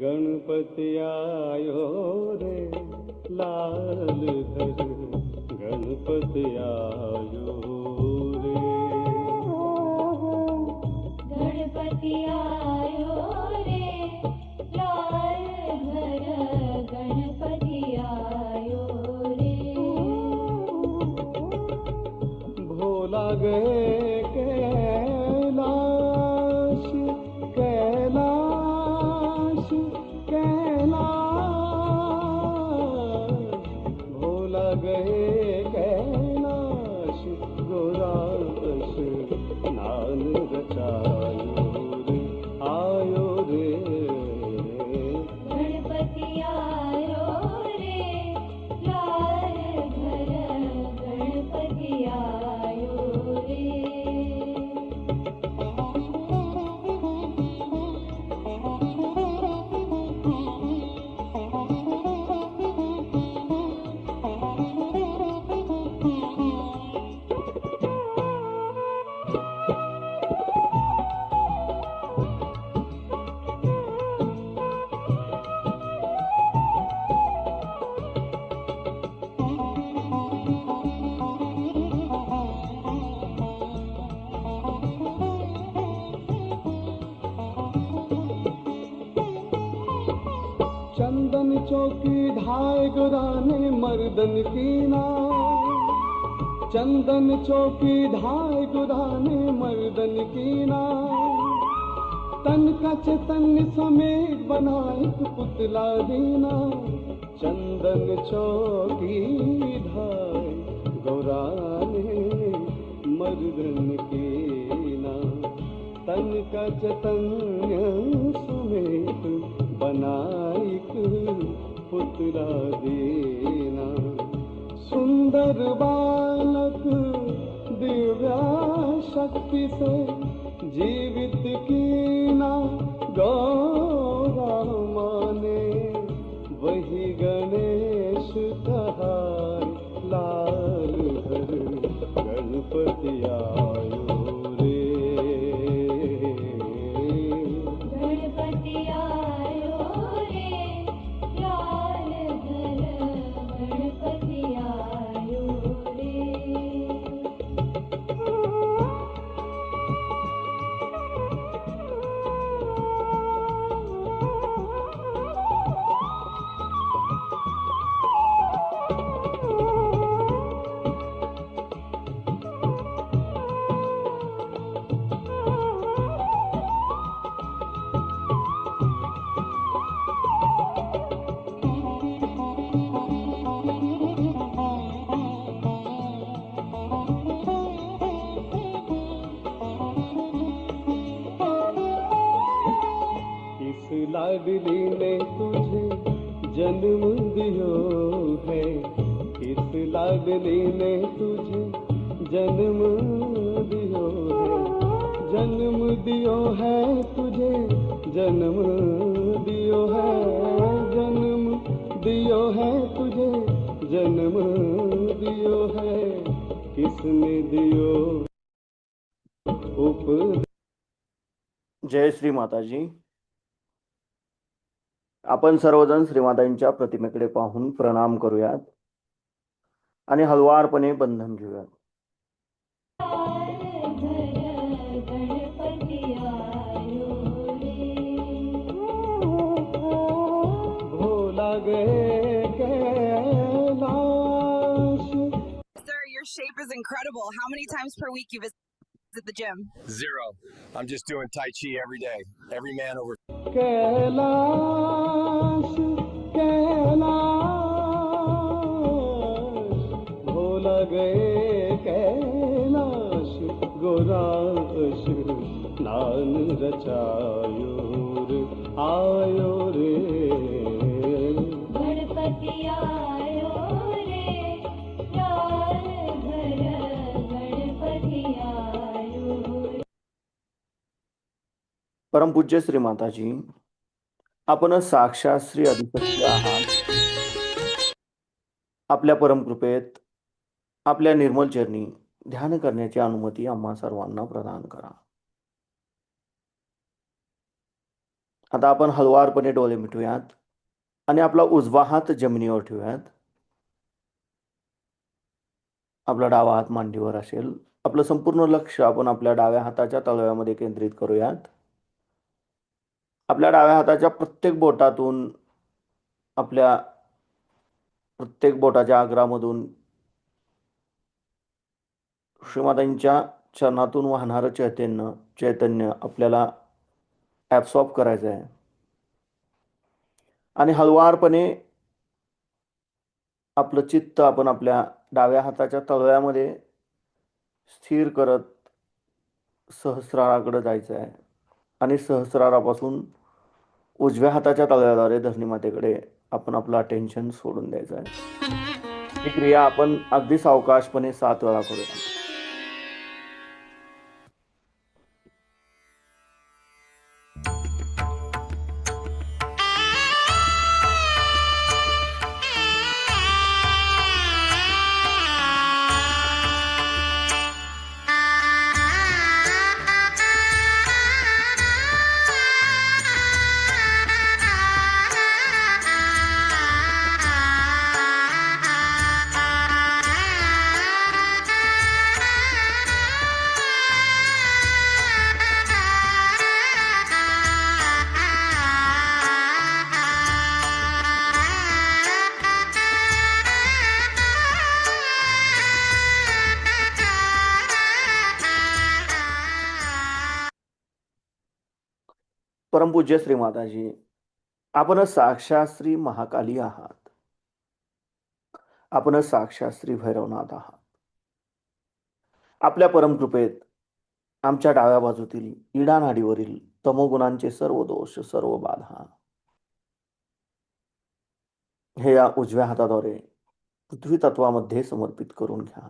गणपति आयो रे लाल घर, गणपति आयो रे, गणपति आयो रे लाल घर, गणपति आयो रे। भोला गए कैलाश कैलाश कैलाश, भोला गए कैलाश, गोराकश नान रचायो रे आयो रे, गणपति आयो रे लाल घर, गणपति आयो रे। चंदन चौकी ढाए गुराने मर्दन की नाव, चंदन चौकी ढाए गुराने मर्दन की नाव, तन का चैतन्य समेत बनाए पुतला दीना, चंदन चौकी ढाए गुराने मर्दन की नाव, तन का चैतन्य समेत बनाइक पुतला देना, सुंदर बालक दिव्या शक्ति से जीवित कीना, गौरा माने वही गणेश कहाय लाल घर, गणपति आयो रे, गणपति आयो रे लाल घर, गणपति आयो रे। लाडली ने तुझे जन्म दियो है, इस लाडली ने तुझे जन्म दियो है, जन्म दियो है तुझे, जन्म दियो है, जन्म दियो है तुझे, जन्म दियो है, किसने दियो उपदेश। जय श्री माताजी। आपण सर्वजण श्रीमातांच्या प्रतिमेकडे पाहून प्रणाम करूयात आणि हळुवारपणे बंधन घेऊयात. Sir, your shape is incredible. How many times per week you visit the gym? 0. I'm just doing Tai Chi every day. Every man over Kailash Kailash भोला गए कैलाश गोराश नान रचायो रे आयो रे गणपति आयो रे लाल घर गणपति आयो रे परमपूज्य श्री माताजी, आपण साक्षात श्री आदिशक्ती आहात. आपल्या परमकृपेत आपल्या निर्मल चरणी ध्यान करण्याची अनुमती आम्हा सर्वांना प्रदान करा. आता आपण हळुवारपणे डोळे मिटूयात आणि आपला उजवा हात जमिनीवर ठेवूयात. आपला डावा हात मांडीवर असेल. आपलं संपूर्ण लक्ष आपण आपल्या डाव्या हाताच्या तळव्यामध्ये केंद्रित करूयात. आपल्या डाव्या हाताच्या प्रत्येक बोटातून आपल्या प्रत्येक बोटाच्या अग्रामधून श्रीमातांच्या चरणातून वाहणारं चैतन्य आपल्याला ॲब्सॉर्ब करायचं आहे आणि हळुवारपणे आपलं चित्त आपण आपल्या डाव्या हाताच्या तळव्यामध्ये स्थिर करत सहस्राराकडे जायचं आहे आणि सहस्रारापासून उजव्या हाताच्या तळव्याद्वारे धरणी मातेकडे आपण आपलं अटेन्शन सोडून द्यायचं आहे. ही क्रिया आपण अगदी सावकाशपणे 7 वेळा करूया. परमपूज्य श्री माताजी, आपण साक्षात श्री महाकाली आहात. आपण साक्षात श्री भैरवनाथ आहात. आपल्या परमकृपेत आमच्या डाव्या बाजूतील इडा नाडीवरील तमोगुणांचे सर्व दोष, सर्व बाधा हे या उजव्या हाताद्वारे पृथ्वी तत्वामध्ये समर्पित करून घ्या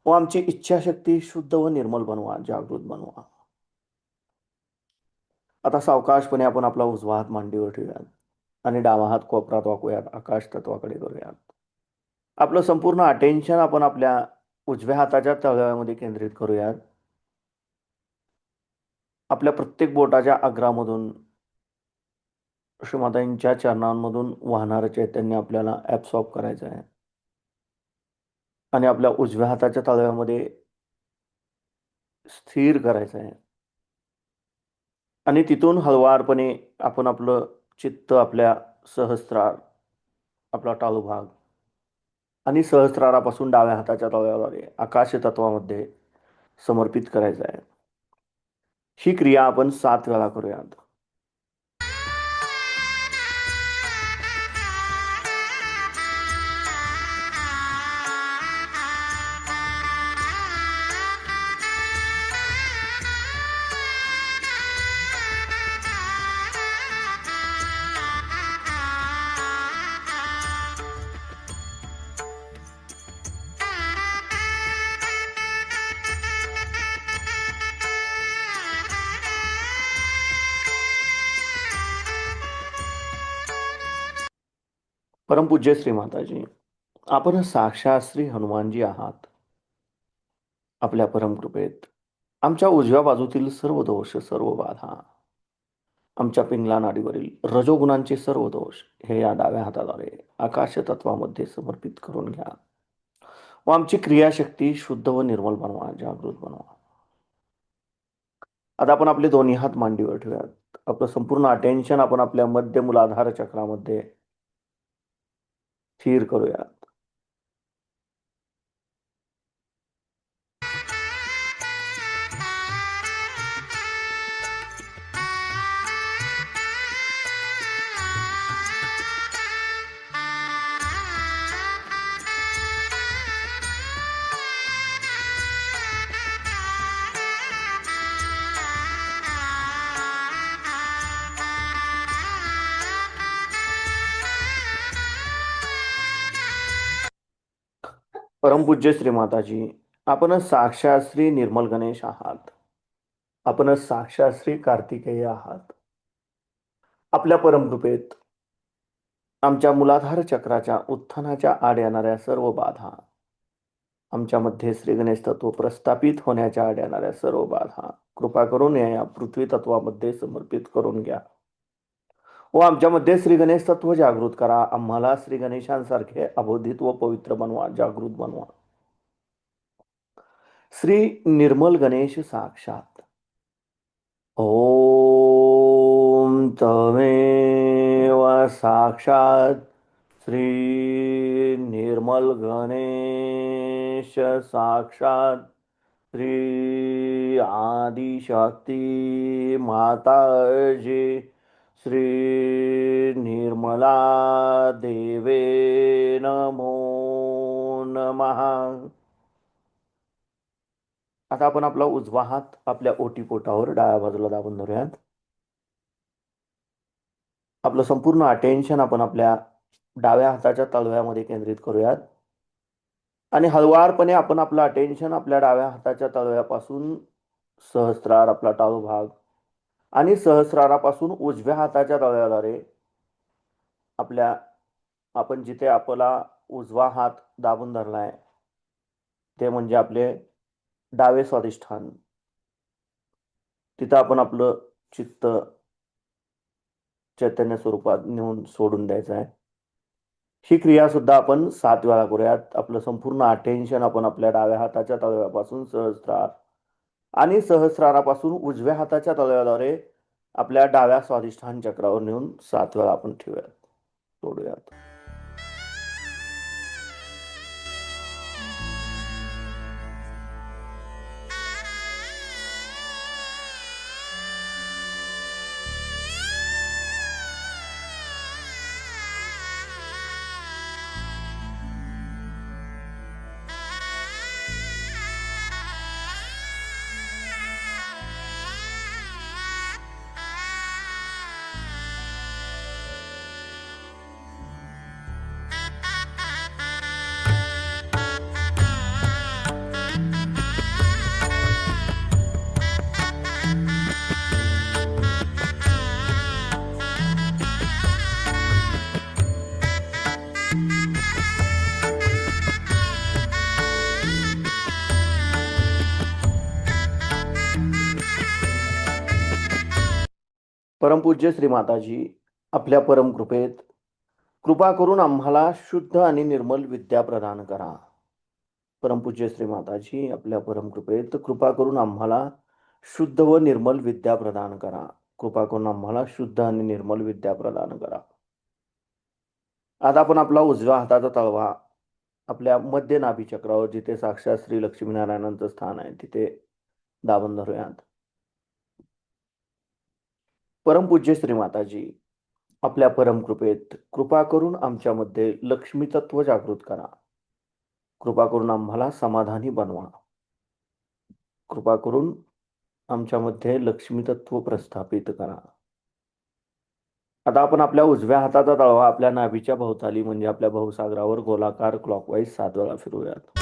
व आमची इच्छाशक्ती शुद्ध व निर्मल बनवा, जागृत बनवा. आता सावकाशपणे आपण आपला उजवा हात मांडीवर ठेवूयात आणि डावा हात कोपरात वाकूयात, आकाश तत्वाकडे करूयात. आपलं संपूर्ण अटेन्शन आपण आपल्या उजव्या हाताच्या तळव्यामध्ये केंद्रित करूयात. आपल्या प्रत्येक बोटाच्या अग्रामधून श्रीमातांच्या चरणांमधून वाहणारं चैतन्य आपल्याला ॲब्सॉर्ब करायचं आहे आणि आपल्या उजव्या हाताच्या तळव्यामध्ये स्थिर करायचं आहे आणि तिथून हळुवारपणे आपण आपलं चित्त आपल्या सहस्रार, आपला टाळूभाग आणि सहस्रारापासून डाव्या हाताच्या तळव्याद्वारे आकाश तत्वामध्ये समर्पित करायचं आहे. ही क्रिया आपण 7 वेळा करूयात. परमपूज्य श्री माताजी, आपण साक्षात श्री हनुमानजी आहात. आपल्या परमकृपेत आमच्या उजव्या बाजूतील सर्व दोष, सर्व बाधा, आमच्या पिंगला नाडीवरील रजोगुणांचे सर्व दोष हे या डाव्या हाताद्वारे आकाश तत्वामध्ये समर्पित करून घ्या व आमची क्रियाशक्ती शुद्ध व निर्मल बनवा, जागृत बनवा. आता आपण आपले दोन्ही हात मांडीवर ठेवूयात. आपलं संपूर्ण अटेन्शन आपण आपल्या मध्य मूलाधार चक्रामध्ये स्थिर करूयात. परमपूज्य श्री माताजी, आपणच साक्षात श्री निर्मल गणेश आहात. आपणच साक्षात श्री कार्तिकेय आहात. आपल्या परमकृपेत आमच्या मूलाधार चक्राच्या उत्थानाच्या आड येणाऱ्या सर्व बाधा, आमच्यामध्ये श्री गणेश तत्व प्रस्थापित होण्याच्या आड येणाऱ्या सर्व बाधा कृपा करून या पृथ्वी तत्वामध्ये समर्पित करून घ्या व आमच्यामध्ये श्री गणेश तत्व जागृत करा. आम्हाला श्री गणेशांसारखे अबोधित व पवित्र बनवा, जागृत बनवा. श्री निर्मल गणेश साक्षात. ओम तमेव साक्षात श्री निर्मल गणेश साक्षात श्री आदिशक्ती माताजी श्री निर्मला देवे नमो नमः. आता आपण आपला उजवा हात आपल्या ओटीपोटावर डाव्या बाजूला दाबून धरूयात. आपलं संपूर्ण अटेन्शन आपण आपल्या डाव्या हाताच्या तळव्यामध्ये केंद्रित करूयात आणि हळुवारपणे आपण आपलं अटेन्शन आपल्या डाव्या हाताच्या तळव्यापासून सहस्रार आपला टाळू भाग आणि सहस्रारापासून उजव्या हाताच्या तळव्याद्वारे आपण जिथे आपला उजवा हात दाबून धरलाय ते म्हणजे आपले डावे स्वाधिष्ठान, तिथं आपण आपलं चित्त चैतन्य स्वरूपात नेऊन सोडून द्यायचं आहे. ही क्रिया सुद्धा आपण 7 वेळा करूयात. आपलं संपूर्ण अटेन्शन आपण आपल्या डाव्या हाताच्या तळव्यापासून सहस्रार आणि सहस्रारापासून उजव्या हाताच्या तळव्याद्वारे आपल्या डाव्या स्वाधिष्ठान चक्रावर नेऊन 7 वेळा आपण ठेवूयात, सोडूयात. परमपूज्य श्री माताजी, आपल्या परमकृपेत कृपा करून आम्हाला शुद्ध आणि निर्मल विद्या प्रदान करा. परमपूज्य श्री माताजी, आपल्या परमकृपेत कृपा करून आम्हाला शुद्ध व निर्मल विद्या प्रदान करा. कृपा करून आम्हाला शुद्ध आणि निर्मल विद्या प्रदान करा. आता आपण आपला उजव्या हाताचा तळवा आपल्या मध्य नाभी चक्रावर, जिथे साक्षात श्री लक्ष्मीनारायणांचं स्थान आहे, तिथे दाबून धरूयात. परमपूज्य श्री माताजी, आपल्या परमकृपेत कृपा करून आमच्यामध्ये लक्ष्मी तत्व जागृत करा. कृपा करून आम्हाला समाधानी बनवा. कृपा करून आमच्यामध्ये लक्ष्मी तत्व प्रस्थापित करा. आता आपण आपल्या उजव्या हाताचा तळवा आपल्या नाभीच्या भोवताली म्हणजे आपल्या भवसागरावर गोलाकार क्लॉकवाईज 7 वेळा फिरवूयात.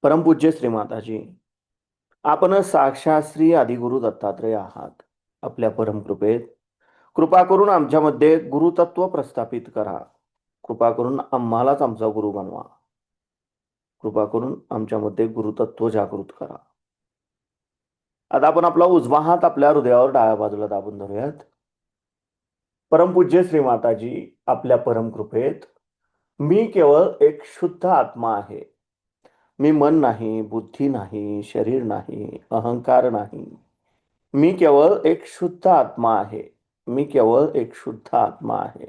परमपूज्य श्री माताजी, आपण साक्षात श्री आदिगुरु दत्तात्रय आहात. आपल्या परमकृपेत कृपा करून आमच्यामध्ये गुरुतत्व प्रस्थापित करा. कृपा करून आम्हालाच आमचा गुरु बनवा. कृपा करून आमच्यामध्ये गुरुतत्व जागृत करा. आता आपण आपला उजवा हात आपल्या हृदयावर डाव्या बाजूला दाबून धरूयात. परमपूज्य श्री माताजी, आपल्या परमकृपेत मी केवळ एक शुद्ध आत्मा आहे. मी मन नाही, बुद्धी नाही, शरीर नाही, अहंकार नाही. मी केवळ एक शुद्ध आत्मा आहे. मी केवळ एक शुद्ध आत्मा आहे.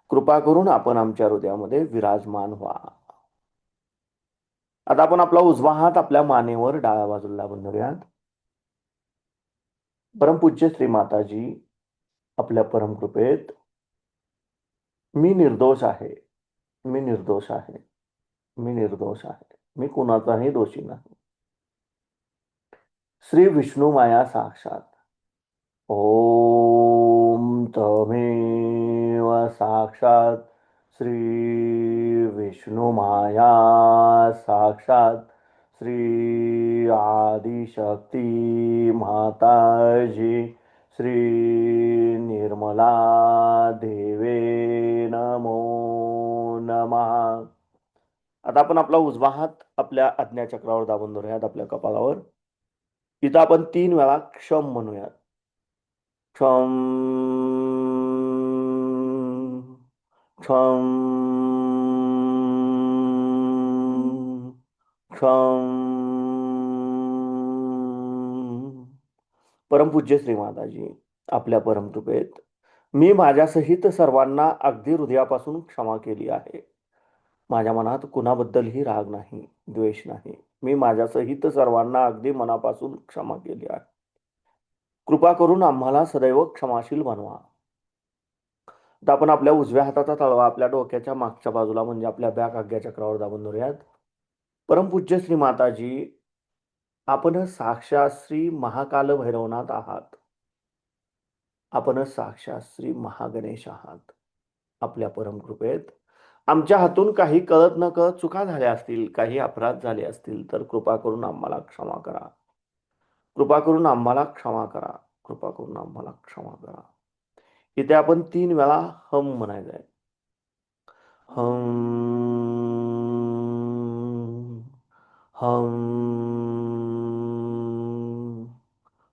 कृपा करून आपण आमच्या हृदयामध्ये विराजमान व्हा. आता आपण आपला उजवा हात आपल्या मानेवर डाव्या बाजूला दाबून धरूयात. परमपूज्य श्री माताजी, आपल्या परमकृपेत मी निर्दोष आहे, मी निर्दोष आहे, मी निर्दोष आहे, मी कुणाचाही दोषी नाही. श्री विष्णू माया साक्षात. ओम तमेव साक्षात श्री विष्णू माया साक्षात श्री आदिशक्ती माताजी श्री निर्मला देवे नमो नमः. आता आपण आपला उजवा हात आपल्या आज्ञाचक्रावर दाबून धरूयात, आपल्या कपाळावर. इथं आपण 3 वेळा क्षम म्हणूयात. क्षम क्षम क्षम. परमपूज्य श्री माताजी, आपल्या परमकृपेत मी माझ्यासहित सर्वांना अगदी हृदयापासून क्षमा केली आहे. माझ्या मनात कुणाबद्दलही राग नाही, द्वेष नाही. मी माझ्यासहित सर्वांना अगदी मनापासून क्षमा केली आहे. कृपा करून आम्हाला सदैव क्षमाशील बनवा. आता आपण आपल्या उजव्या हाताचा तळवा आपल्या डोक्याच्या मागच्या बाजूला म्हणजे आपल्या बॅक आज्ञाचक्रावर दाबून धरूयात. परमपूज्य श्री माताजी, आपण साक्षात श्री महाकाल भैरवनाथ आहात. आपण साक्षात श्री महागणेश आहात. आपल्या परमकृपेत आमच्या हातून काही कळत न कळत चुका झाल्या असतील, काही अपराध झाले असतील तर कृपा करून आम्हाला क्षमा करा. कृपा करून आम्हाला क्षमा करा. कृपा करून आम्हाला क्षमा करा. इथे आपण 3 वेळा हम म्हणायचं आहे. हम हम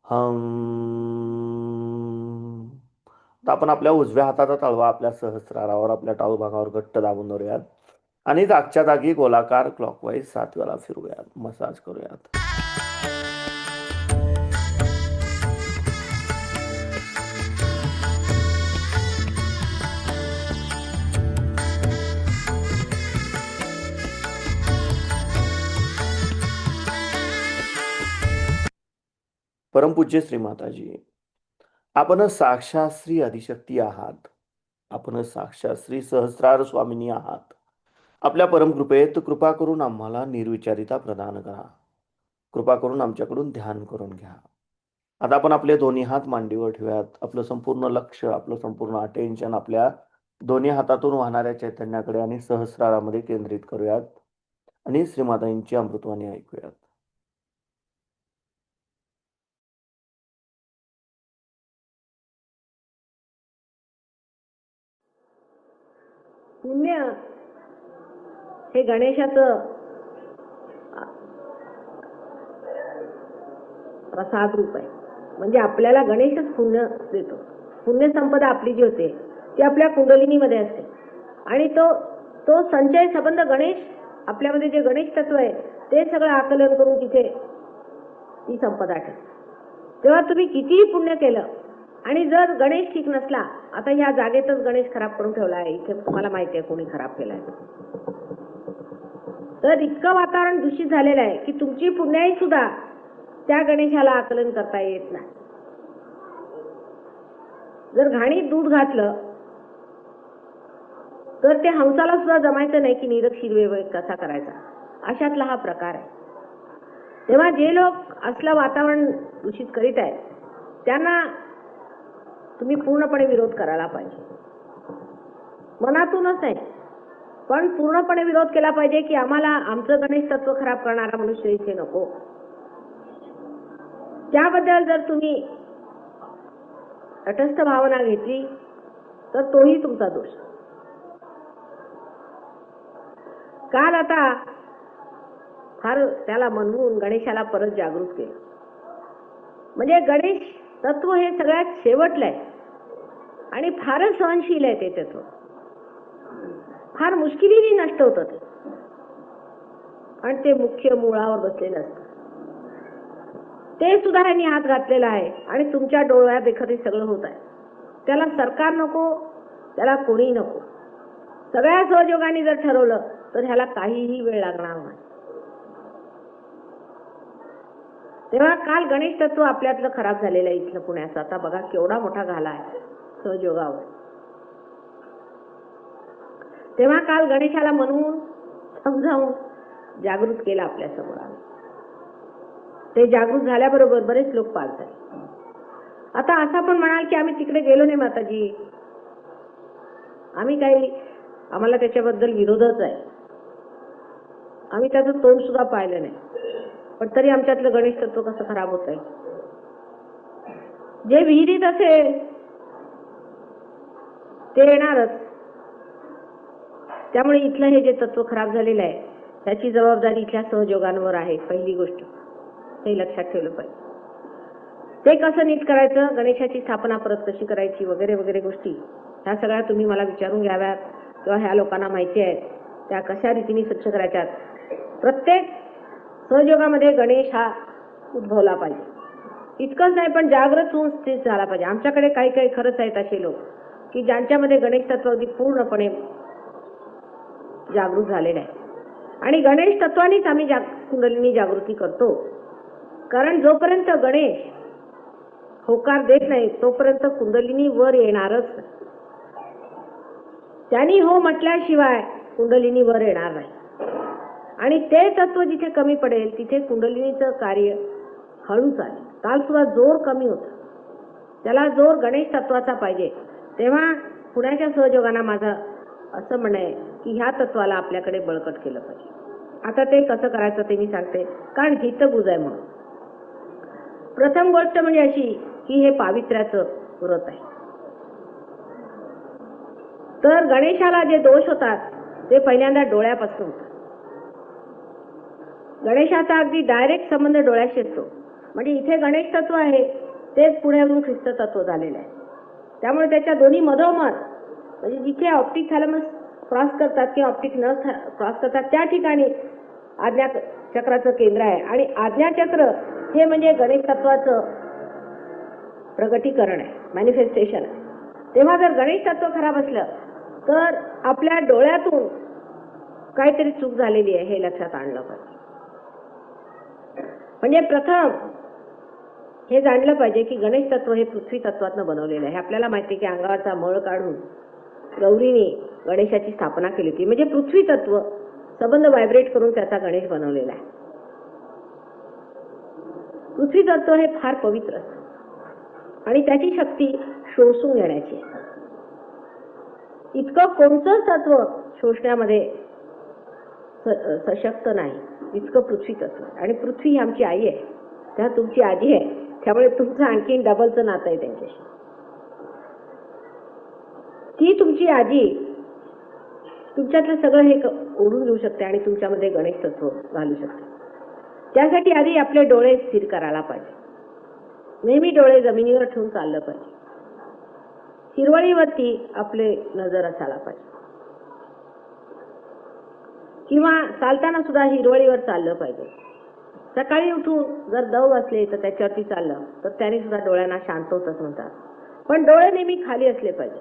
हम. तर आपण आपल्या उजव्या हाताचा तळवा आपल्या सहस्रारावर आपल्या टाळू भागावर घट्ट दाबून धरूयात आणि जागच्या जागी गोलाकार क्लॉकवाईज 7 वेळा फिरूयात, मसाज करूयात. परमपूज्य श्री माताजी, आपण साक्षात श्री आदिशक्ती आहात. आपण साक्षात श्री सहस्रार स्वामिनी आहात. आपल्या परमकृपेत कृपा करून आम्हाला निर्विचारिता प्रदान करा. कृपा करून आमच्याकडून ध्यान करून घ्या. आता आपण आपले दोन्ही हात मांडीवर ठेवूयात. आपलं संपूर्ण लक्ष, आपलं संपूर्ण अटेन्शन आपल्या दोन्ही हातातून वाहणाऱ्या चैतन्याकडे आणि सहस्रारामध्ये केंद्रित करूयात आणि श्रीमातांची अमृतवाणी ऐकूयात. पुण्य हे गणेशाचं प्रसाद रूप आहे. म्हणजे आपल्याला गणेशच पुण्य देतो. पुण्य संपदा आपली जी होते ती आपल्या कुंडलिनीमध्ये असते आणि तो तो संचय संबंध गणेश आपल्यामध्ये जे गणेश तत्व आहे ते सगळं आकलन करून तिथे ती संपदा ठेवते. तेव्हा तुम्ही कितीही पुण्य केलं आणि जर गणेश ठीक नसला, आता ह्या जागेतच गणेश खराब करून ठेवला आहे, इथे तुम्हाला माहिती आहे कोणी खराब केलाय, तर इतकं वातावरण दूषित झालेलं आहे की तुमची पुण्याई सुद्धा त्या गणेशाला आकलन करता येत नाही. जर घाणीत दूध घातलं तर ते हंसाला सुद्धा जमायचं नाही की निरक्षीर व्यवहार कसा करायचा. अशातला हा प्रकार आहे. तेव्हा जे लोक असलं वातावरण दूषित करीत आहेत त्यांना तुम्ही पूर्णपणे विरोध करायला पाहिजे. मनातूनच नाही पण पूर्णपणे विरोध केला पाहिजे की आम्हाला आमचं गणेश तत्व खराब करणारा मनुष्य इथे नको. त्याबद्दल जर तुम्ही तटस्थ भावना घेतली तर तोही तुमचा दोष. काल आता फार त्याला म्हणून गणेशाला परत जागृत केलं. म्हणजे गणेश तत्व हे सगळ्यात शेवटलं आहे आणि फारच सहनशील आहे ते तत्व. फार मुश्किलीने नष्ट होतं ते आणि ते मुख्य मुळावर बसलेलं असतं. ते सुद्धा ह्यांनी हात घातलेला आहे आणि तुमच्या डोळ्यात एखादी सगळं होत आहे. त्याला सरकार नको, त्याला कोणी नको. सगळ्या सहयोगाने जर ठरवलं तर ह्याला काहीही वेळ लागणार नाही. तेव्हा काल गणेश तत्व आपल्यातलं खराब झालेलं आहे इथलं पुण्याचं. आता बघा केवढा मोठा घाला आहे सहयोगावर. तेव्हा काल गणेशाला म्हणून समजावून जागृत केलं आपल्या समोर. ते जागृत झाल्याबरोबर बरेच लोक पास झाले. आता असं पण म्हणाल की आम्ही तिकडे गेलो नाही माताजी, आम्ही काही आम्हाला त्याच्याबद्दल विरोधच आहे, आम्ही त्याचं तोंड सुद्धा पाहिलं नाही, पण तरी आमच्यातलं गणेश तत्व कसं खराब होत आहे. जे विहिरीत असेल ते येणारच. त्यामुळे इथलं हे जे तत्व खराब झालेलं आहे त्याची जबाबदारी इथल्या सहयोगांवर आहे. पहिली गोष्ट हे लक्षात ठेवलं पाहिजे. ते कसं नीट करायचं, गणेशाची स्थापना परत कशी करायची वगैरे वगैरे गोष्टी ह्या सगळ्या तुम्ही मला विचारून घ्याव्यात किंवा ह्या लोकांना माहिती आहेत त्या कशा रीतीने स्वच्छ करायच्यात. प्रत्येक सहयोगामध्ये गणेश हा उद्भवला पाहिजे. इतकंच नाही पण जागृत होऊन स्थित झाला पाहिजे. आमच्याकडे काही काही खरंच आहेत असे लोक की ज्यांच्यामध्ये गणेश तत्व अगदी पूर्णपणे जागृत झालेलं आहे. आणि गणेश तत्वानेच आम्ही कुंडलिनी जागृती करतो. कारण जोपर्यंत गणेश होकार देत नाही तोपर्यंत कुंडलिनी वर येणारच नाही. त्यांनी हो म्हटल्याशिवाय कुंडलिनी वर येणार नाही. आणि ते तत्व जिथे कमी पडेल तिथे कुंडलिनीचं कार्य हळू चालेल. काल सुद्धा जोर कमी होता, त्याला जोर गणेश तत्वाचा पाहिजे. तेव्हा पुण्याच्या सहयोगांना माझं असं म्हणणं आहे की ह्या तत्वाला आपल्याकडे बळकट केलं पाहिजे. आता ते कसं करायचं ते मी सांगते, कारण हितगुज आहे म्हणून. प्रथम गोष्ट म्हणजे अशी की हे पावित्र्याचं व्रत आहे. तर गणेशाला जे दोष होतात ते पहिल्यांदा डोळ्यापासून होतात. गणेशाचा अगदी डायरेक्ट संबंध डोळ्याशी असतो. म्हणजे इथे गणेश तत्व आहे तेच पुण्यावरून ख्रिस्त तत्व झालेलं आहे. त्यामुळे त्याच्या दोन्ही मधोमध म्हणजे जिथे ऑप्टिक थॅलॅमस क्रॉस करतात किंवा ऑप्टिक नर्व्ह क्रॉस करतात त्या ठिकाणी आज्ञा चक्राचं केंद्र आहे. आणि आज्ञाचक्र हे म्हणजे गणेश तत्वाचं प्रगटीकरण आहे, मॅनिफेस्टेशन आहे. तेव्हा जर गणेश तत्व खराब असलं तर आपल्या डोळ्यातून काहीतरी चूक झालेली आहे हे लक्षात आणलं पाहिजे. म्हणजे प्रथम हे जाणलं पाहिजे की गणेश तत्व हे पृथ्वी तत्वातनं बनवलेलं आहे. आपल्याला माहिती आहे की अंगावरचा मळ काढून गौरीने गणेशाची स्थापना केली होती. म्हणजे पृथ्वी तत्व संबंध व्हायब्रेट करून त्याचा गणेश बनवलेला आहे. पृथ्वी तत्व हे फार पवित्र असतं आणि त्याची शक्ती शोषून घेण्याची. इतकं कोणतंच तत्व शोषण्यामध्ये सशक्त नाही इतकं पृथ्वी तत्व. आणि पृथ्वी ही आमची आई आहे, त्या तुमची आजी आहे, त्यामुळे तुमचं आणखीन डबलचं नातं आहे त्यांच्याशी. ती तुमची आजी तुमच्यातलं सगळं हे ओढून घेऊ शकते आणि तुमच्यामध्ये गणेश तत्व घालू शकते. त्यासाठी आधी आपले डोळे स्थिर करायला पाहिजे. नेहमी डोळे जमिनीवर ठेवून चाललं पाहिजे. हिरवळीवरती आपले नजर असायला पाहिजे किंवा चालताना सुद्धा हिरवळीवर चाललं पाहिजे. सकाळी उठून जर दव असले तर त्याच्यावरती चाललं तर त्याने सुद्धा डोळ्यांना शांत होतच म्हणतात. पण डोळे नेहमी खाली असले पाहिजे.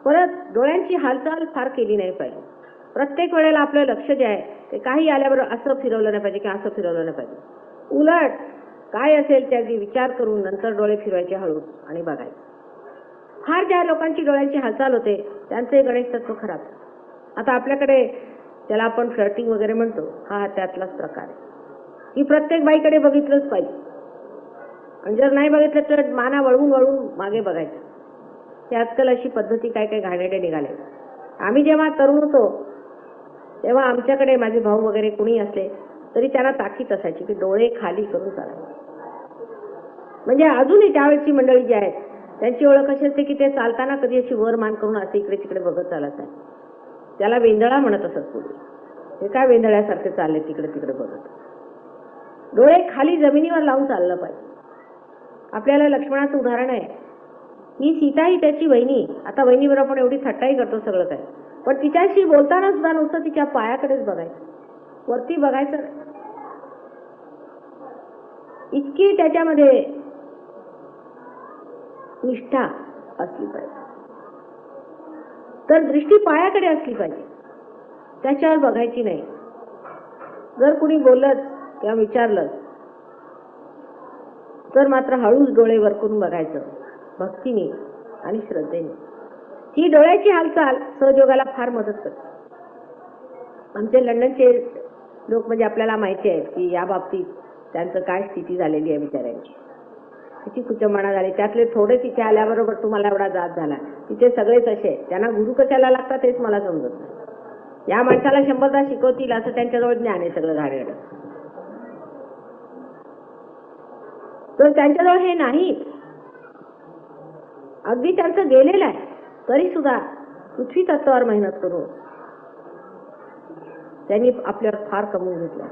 परत डोळ्यांची हालचाल फार केली नाही पाहिजे. प्रत्येक वेळेला आपलं लक्ष जे आहे ते काही आल्याबरोबर असं फिरवलं नाही पाहिजे किंवा असं फिरवलं नाही पाहिजे. उलट काय असेल त्याची विचार करून नंतर डोळे फिरवायचे हळू आणि बघायचे. फार ज्या लोकांची डोळ्यांची हालचाल होते त्यांचे गणेश तत्व खराब. आता आपल्याकडे त्याला आपण फ्लर्टिंग वगैरे म्हणतो, हा त्यातलाच प्रकार आहे की प्रत्येक बाईकडे बघितलंच पाहिजे आणि जर नाही बघितलं तर माना वळवून वळवून मागे बघायचं. ते आजकाल अशी पद्धती काय काय घाणेरडे निघाले. आम्ही जेव्हा तरुण होतो तेव्हा आमच्याकडे माझे भाऊ वगैरे कुणी असले तरी त्यांना ताकीद असायची की डोळे खाली करून चालायचे. म्हणजे अजूनही त्यावेळची मंडळी जी आहेत त्यांची ओळख अशी असते की ते चालताना कधी अशी वर मान करून असे इकडे तिकडे बघत चालत आहे. त्याला वेंदळा म्हणत असत पूर्वी. हे काय वेंदळ्यासारखे चालले तिकडे तिकडे बघत. डोळे खाली जमिनीवर लावून चाललं पाहिजे. आपल्याला लक्ष्मणाचं उदाहरण आहे. ही सीता ही त्याची वहिनी. आता वहिनीवर आपण एवढी थट्टाही करतो सगळं काय, पण तिच्याशी बोलताना सुद्धा नुसतं तिच्या पायाकडेच बघायचं, वरती बघायचं. इतकी त्याच्यामध्ये निष्ठा असली पाहिजे. तर दृष्टी पायाकडे असली पाहिजे, त्याच्यावर बघायची नाही. जर कुणी बोललं किंवा विचारलं तर मात्र हळूच डोळे वर करून बघायचं, भक्तीने आणि श्रद्धेने. ही डोळ्याची हालचाल सहयोगाला फार मदत करते. आमचे लंडनचे लोक म्हणजे आपल्याला माहिती आहे की या बाबतीत त्यांचं काय स्थिती झालेली आहे बिचाऱ्यांची, किती कुचंबणा झाली. त्यातले थोडे तिथे आल्याबरोबर तुम्हाला एवढा जात झाला. तिथे सगळेच असे, त्यांना गुरु कशाला लागतात हेच मला समजत नाही. या माणसाला 100दा शिकवतील असं त्यांच्याजवळ ज्ञान आहे सगळं घाणेरडं. तर त्यांच्याजवळ हे नाही. अगदी त्यांचं गेलेलं आहे तरी सुद्धा पृथ्वी तत्वावर मेहनत करून त्यांनी आपल्यावर फार कमवून घेतलं.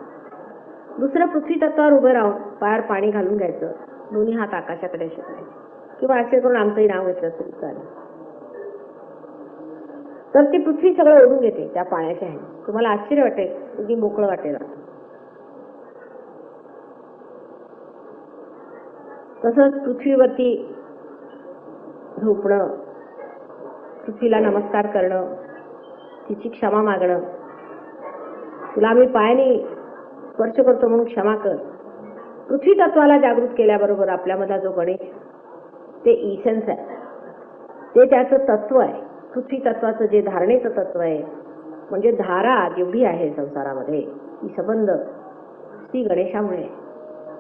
दुसरं पृथ्वी तत्वावर उभं राहून पायावर पाणी घालून घ्यायचं, दोन्ही हात आकाशाकडे शिकवायचे, किंवा असे करून आमचंही नाव घेतलं तरी चालेल. तर ती पृथ्वी सगळं ओढून घेते त्या पाण्याच्या ह्याने. तुम्हाला आश्चर्य वाटेल, अगदी मोकळं वाटेल. तसंच पृथ्वीवरती झोपणं, पृथ्वीला नमस्कार करणं, तिची क्षमा मागणं, तुला आम्ही पायाने स्पर्श करतो म्हणून क्षमा कर. पृथ्वी तत्वाला जागृत केल्याबरोबर आपल्यामधला जो गणेश, ते इसेन्स आहे, ते त्याचं तत्व आहे. पृथ्वी तत्वाचं जे धारणेचं तत्व आहे, म्हणजे धारा जेवढी आहे संसारामध्ये ही संबंध ती गणेशामुळे.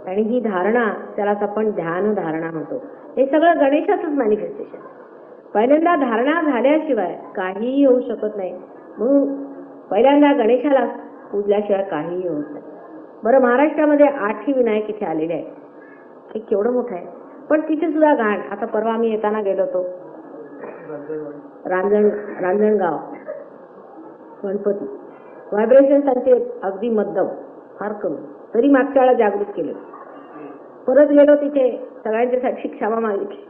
आणि ही धारणा, त्यालाच आपण ध्यान धारणा म्हणतो. हे सगळं गणेशाचंच मॅनिफेस्टेशन. पहिल्यांदा धारणा झाल्याशिवाय काहीही होऊ शकत नाही. म्हणून पहिल्यांदा गणेशाला पूजल्याशिवाय काहीही होत नाही. बरं, महाराष्ट्रामध्ये 8ही विनायक इथे आलेले आहे. हे केवढं मोठं आहे. पण तिथे सुद्धा घाण. आता परवा आम्ही येताना गेलो होतो रांजणगाव गणपती, व्हायब्रेशन त्यांचे अगदी मध्यम, फार कमी, तरी मागच्या वेळा जागृत केले. परत गेलो तिथे सगळ्यांच्यासाठी क्षमा मागितली.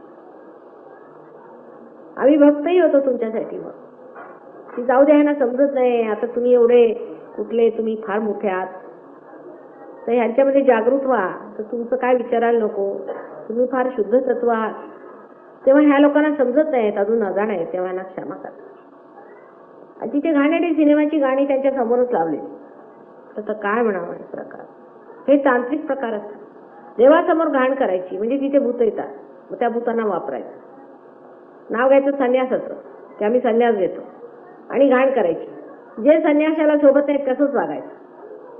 आम्ही भक्तही होतो तुमच्यासाठी. मग ती जाऊ द्या, ह्यांना समजत नाही. आता तुम्ही एवढे कुठले, तुम्ही फार मोठे आहात, तर ह्यांच्यामध्ये जागृत व्हा. तर तुमचं काय विचारायला नको, तुम्ही फार शुद्ध तत्व आहात. तेव्हा ह्या लोकांना समजत नाहीत, अजून अजाण आहे, तेव्हा यांना क्षमा करा. आणि तिथे घाणेरडी सिनेमाची गाणी त्यांच्या समोरच लावली. तर काय म्हणावं हे प्रकार, हे तांत्रिक प्रकार असतात. देवासमोर घाण करायची म्हणजे तिथे भूत येतात, मग त्या भूतांना वापरायचं. नाव घ्यायचं संन्यासाचं, की आम्ही संन्यास घेतो, आणि घाण करायची. जे संन्यासाला सोबत नाहीत तसंच वागायचं.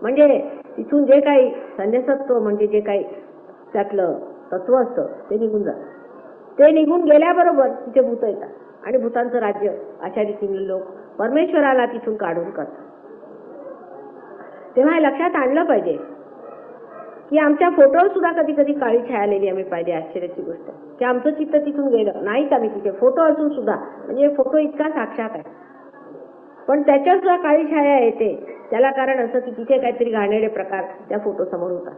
म्हणजे तिथून जे काही संन्यासत्व म्हणजे जे काही त्यातलं तत्व असतं ते निघून जातं. ते निघून गेल्याबरोबर तिथे भूत येतात आणि भूतांचं राज्य अशा रीतीने लोक परमेश्वराला तिथून काढून करतात. तेव्हा हे लक्षात आणलं पाहिजे की आमच्या फोटोवर सुद्धा कधी कधी काळी छाया आलेली आम्ही पाहिजे. आश्चर्याची गोष्ट की आमचं चित्त तिथून गेलं नाहीच. आम्ही तिथे फोटो असून सुद्धा, म्हणजे फोटो इतका साक्षात आहे, पण त्याच्यावर सुद्धा काळी छाया येते. त्याला कारण असं की तिथे काहीतरी घाणेरडे प्रकार त्या फोटो समोर होतात,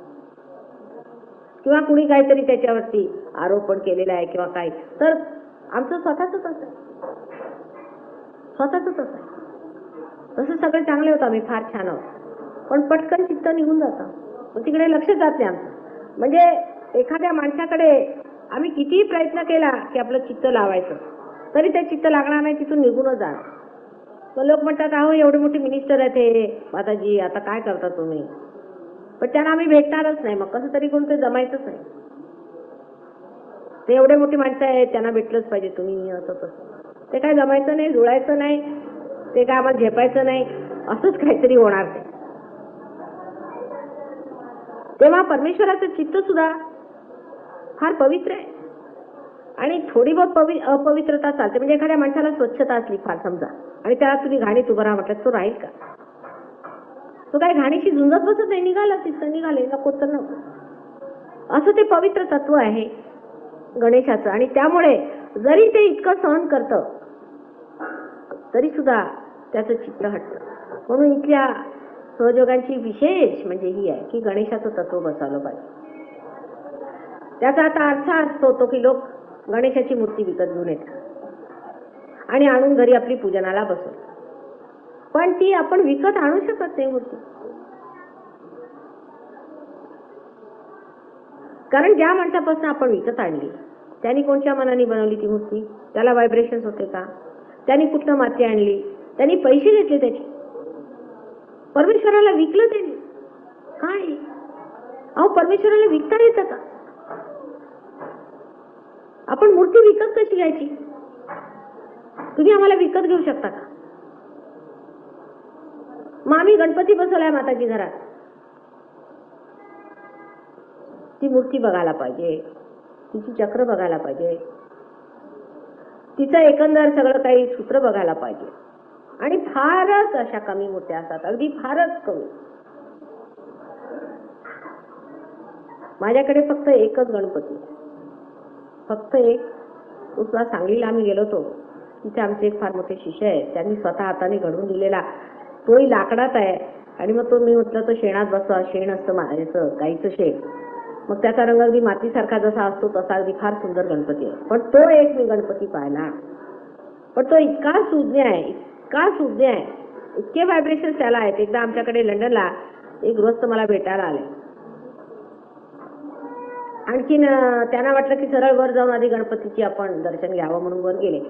किंवा कुणी काहीतरी त्याच्यावरती आरोपण केलेला आहे किंवा काय. तर आमचं स्वतःच आहे. तसं सगळं चांगले होतं, आम्ही फार छान आहोत, पण पटकन चित्त निघून जातं, मग तिकडे लक्ष जात नाही आमचं. म्हणजे एखाद्या माणसाकडे आम्ही कितीही प्रयत्न केला की आपलं चित्त लावायचं, तरी ते चित्त लागणार नाही, तिथून निघूनच जाणार. मग लोक म्हणतात, अहो एवढे मोठे मिनिस्टर आहेत हे माताजी, आता काय करता तुम्ही? पण त्यांना आम्ही भेटणारच नाही. मग कसं तरी करून ते जमायचंच नाही. ते एवढे मोठी माणसं आहेत, त्यांना भेटलंच पाहिजे तुम्ही, असं तसं. ते काय जमायचं नाही, जुळायचं नाही, ते काय आम्हाला झेपायचं नाही, असंच काहीतरी होणार ते. तेव्हा परमेश्वराचं चित्त सुद्धा फार पवित्र आहे. आणि थोडी बहुत अपवित्रता चालते. म्हणजे एखाद्या माणसाला स्वच्छता असली फार समजा, आणि त्याला तुम्ही घाणीत उभं राहा म्हटलं, तो राहील का? तो काय घाणीशी झुंजत बसत नाही, निघाला तिथं, निघाले, नको तर नको. असं ते पवित्र तत्व आहे गणेशाचं. आणि त्यामुळे जरी ते इतकं सहन करतं तरी सुद्धा त्याचं चित्र हटतं. म्हणून इथल्या सहयोगांची विशेष म्हणजे ही आहे की गणेशाचं तत्व बसवलं पाहिजे. त्याचा आता अर्थ असतो तो की लोक गणेशाची मूर्ती विकत घेऊन येतात आणि आणून घरी आपली पूजनाला बसवतात. पण ती आपण विकत आणू शकत नाही मूर्ती, कारण ज्या माणसापासून आपण विकत आणली त्यांनी कोणत्या मनाने बनवली ती मूर्ती? त्याला व्हायब्रेशन्स होते का? त्यांनी कुठलं माती आणली? त्यांनी पैसे घेतले त्याचे? परमेश्वराला विकलं त्यांनी काय? अहो परमेश्वराला विकता येतं का? आपण मूर्ती विकत कशी घ्यायची? तुम्ही आम्हाला विकत घेऊ शकता का? मग आम्ही गणपती बसवलाय माताजी घरात, ती मूर्ती बघायला पाहिजे, तिची चक्र बघायला पाहिजे, तिचं एकंदर सगळं काही सूत्र बघायला पाहिजे. आणि फारच अशा कमी मूर्त्या असतात, अगदी फारच कमी. माझ्याकडे फक्त एकच गणपती, फक्त एक. तुला सांगलीला आम्ही गेलो होतो, तिथे आमचे एक फार मोठे शिष्य आहेत, त्यांनी स्वतः हाताने घडवून दिलेला, तोही लाकडात आहे. आणि मग तो मी म्हटलं तो शेणात बसवा, शेण असतं माझ्याचं गाईचं शेण, मग त्याचा रंग अगदी मातीसारखा जसा असतो तसा अगदी फार सुंदर गणपती आहे. पण तो एक मी गणपती पाहिला, पण तो इतका सुज्ञ आहे, इतका सुज्ञ आहे, इतके व्हायब्रेशन त्याला आहेत. एकदा आमच्याकडे लंडनला एक गृहस्थ मला भेटायला आले. आणखीन त्यांना वाटलं की सरळ वर जाऊन आधी गणपतीची आपण दर्शन घ्यावं म्हणून वर गेले.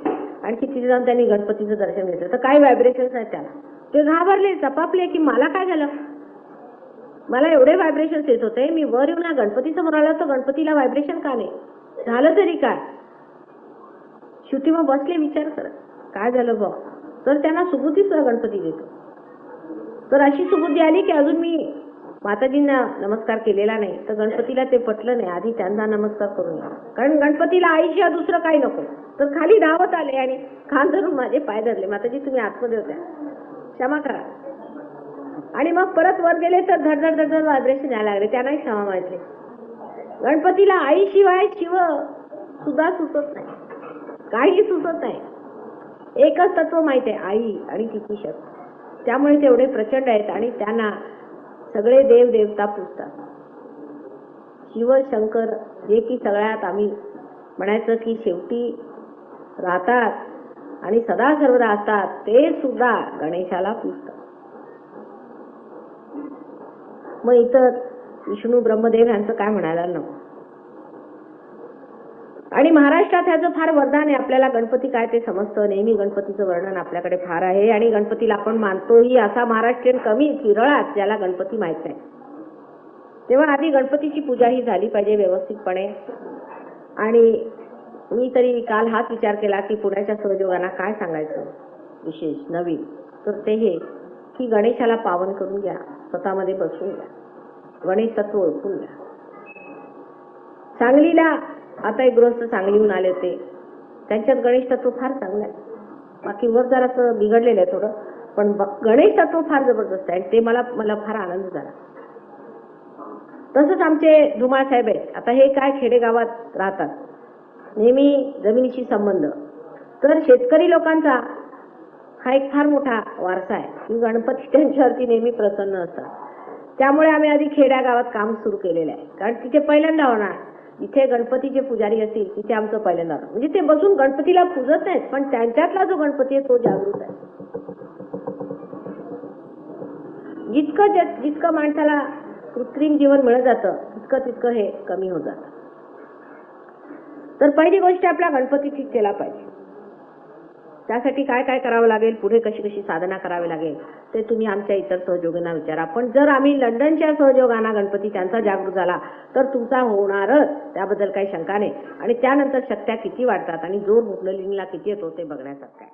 आणखी तिथे जाऊन त्यांनी गणपतीचं दर्शन घेतलं तर काही व्हायब्रेशन्स आहेत त्याला. ते घाबरले, चपापले की मला काय झालं, मला एवढे व्हायब्रेशन्स येत होते, मी वर येऊन गणपती समोर आला तर गणपतीला व्हायब्रेशन का नाही झालं तरी काय. शेवटी मग बसले विचार करत काय झालं बघ. तर त्यांना सुबुद्धी सुद्धा गणपती देतो. तर अशी सुबुद्धी आली की अजून मी माताजींना नमस्कार केलेला नाही, तर गणपतीला ते पटलं नाही, आधी त्यांना नमस्कार करून या, कारण गणपतीला आईशिवाय दुसरं काही नको. तर खाली धावत आले आणि खान धरून माझे पाय धरले, माताजी तुम्ही आतमध्ये होत्या, क्षमा करा. आणि मग परत वर गेले तर धडधड धडधड व्हायब्रेशन यायला लागले, त्यांनाही क्षमा मागितली. गणपतीला आईशिवाय शिव सुद्धा सुचत नाही, काही सुचत नाही. एकच तत्व माहिती आहे, आई आणि तिची शक्ती. त्यामुळे ते एवढे प्रचंड आहेत आणि त्यांना सगळे देव देवता पूजतात. शिव शंकर जे की सगळ्यात आम्ही म्हणायचं की शेवटी राहतात आणि सदा सर्वदा असतात, ते सुद्धा गणेशाला पूजतात. मग इतर विष्णू ब्रह्मदेव यांचं काय म्हणायला नको. आणि महाराष्ट्रात ह्याचं फार वरदान आहे, आपल्याला गणपती काय ते समजतं. नेहमी गणपतीचं वर्णन आपल्याकडे फार आहे आणि गणपतीला आपण मानतोही. असा महाराष्ट्रीयन कमी विरळाच ज्याला गणपती माहित नाही. तेव्हा आधी गणपतीची पूजा ही झाली पाहिजे व्यवस्थितपणे. आणि मी तरी काल हाच विचार केला की पुण्याच्या सहयोगांना काय सांगायचं विशेष नवीन, तर ते हे की गणेशाला पावन करून घ्या, स्वतःमध्ये बसून घ्या, गणेश तत्व ओळखून घ्या. सांगलीला आता एक गृहस्थ सांगलीहून आले होते, त्यांच्यात गणेश तत्व फार चांगलं आहे. बाकी वर जरासं बिघडलेलं आहे थोडं, पण गणेश तत्व फार जबरदस्त आहे. ते मला फार आनंद झाला. तसंच आमचे धुमाळ साहेब आहेत. आता हे काय खेडेगावात राहतात, नेहमी जमिनीशी संबंध. तर शेतकरी लोकांचा हा एक फार मोठा वारसा आहे की गणपती त्यांच्यावरती नेहमी प्रसन्न असतात. त्यामुळे आम्ही आधी खेड्या गावात काम सुरू केलेलं आहे, कारण तिथे पहिल्यांदा होणार. जिथे गणपतीचे पुजारी असतील तिथे आमचं पहिल्यांदा, म्हणजे ते बसून गणपतीला पूजत नाहीत, पण त्यांच्यातला जो गणपती आहे तो जागृत आहे. जितकं माणसाला कृत्रिम जीवन मिळत जातं तितकं हे कमी होत जातं. तर पहिली गोष्ट आपला गणपती ठीक केला पाहिजे. त्यासाठी काय काय करावं लागेल, पुढे कशी साधना करावी लागेल ते तुम्ही आमच्या इतर सहयोगांना विचारा. पण जर आम्ही लंडनच्या सहयोगांना गणपती त्यांचा जागृत झाला तर तुमचा होणारच, त्याबद्दल काही शंका नाही. आणि त्यानंतर शक्त्या किती वाढतात आणि जोर कुंडलिनीला किती येतो ते बघण्यासारखं आहे.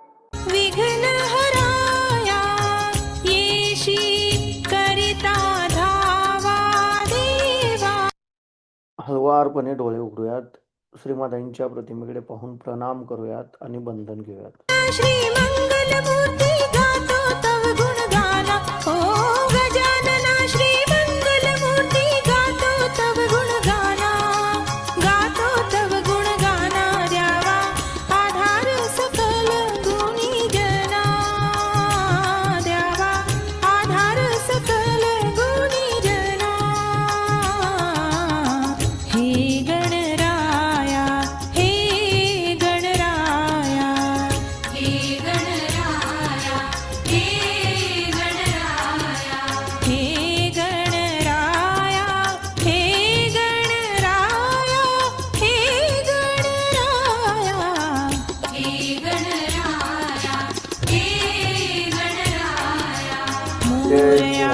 विघ्नहराया येशी करिता धावा देवा. हळुवारपणे डोळे उघडूयात, श्रीमातांच्या प्रतिमेकडे पाहून प्रणाम करूयात आणि बंधन घेऊयात. श्री मंगलमूर्ती गातो तव गुणगाना, ओ गजानना श्री मंगलमूर्ती गातो तव गुणगाना, गातो तव गुणगाना. द्यावा आधार सकल गुणी जना, द्यावा आधार सकल गुणी जना. हे गणराया, हे गणराया, हे गणराया, हे गणराया, हे गणराया, हे गणराया, हे गणराया, हे गणराया, हे गणराया. मोरया